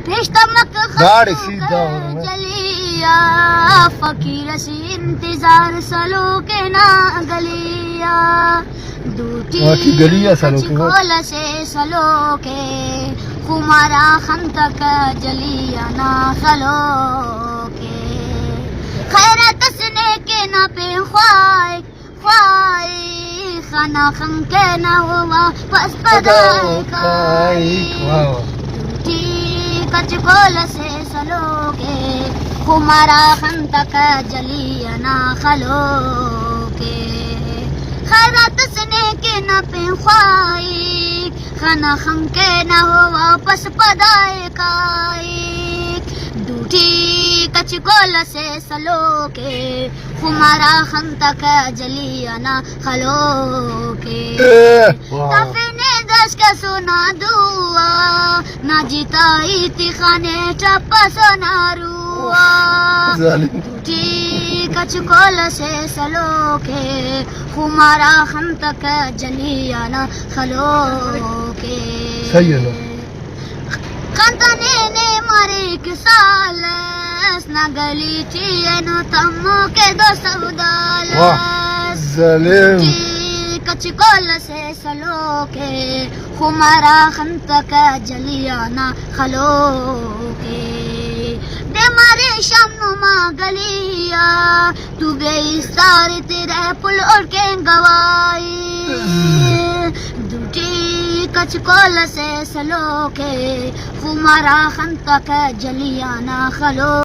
پیشتمک گاڑی سیدھا ہو رہا ہے. جلیا فقیر سی انتظار سلو کے نا گلیا دوٹی واقعی گلیا سلو کے کھول سے سلو کے خمارا خم تک جلیا نا خلو کے خیرات سنے کے نا پہ خواہ خواہ خانہ خم کے نا ہوا پس پدائے کھائی دوٹی کچ کھول سے سلو کے خمارا خم تک جلیا نا خلو کے خیرات سنے کے نا پہ خواہ خانہ خم کے نا ہو واپس پدائے کائی دوٹی کچ کول سے سلو کے خمارا خم تک جلیا نا خلو کے تفینے دس کا سونا دعا نہ جیتا ایتی خانے چپ سونا روا دوٹی کچ کول سے سلو کے خمارا خم تک جلیا نا خلو کے صحیح ہے نا. کانتانے نے مارے ایک سال نہ گلی چینو تمو کے دو سودال ظالم کچ کول سے سلو کے خمارا خم تک جلیا نا خلو کے دے مارے شام نما گلیا تو گئی سارے تیرے پل اور کے گوائی دوٹی کچ کول سے سلو کے خمارا خم تک جلیا نا خلو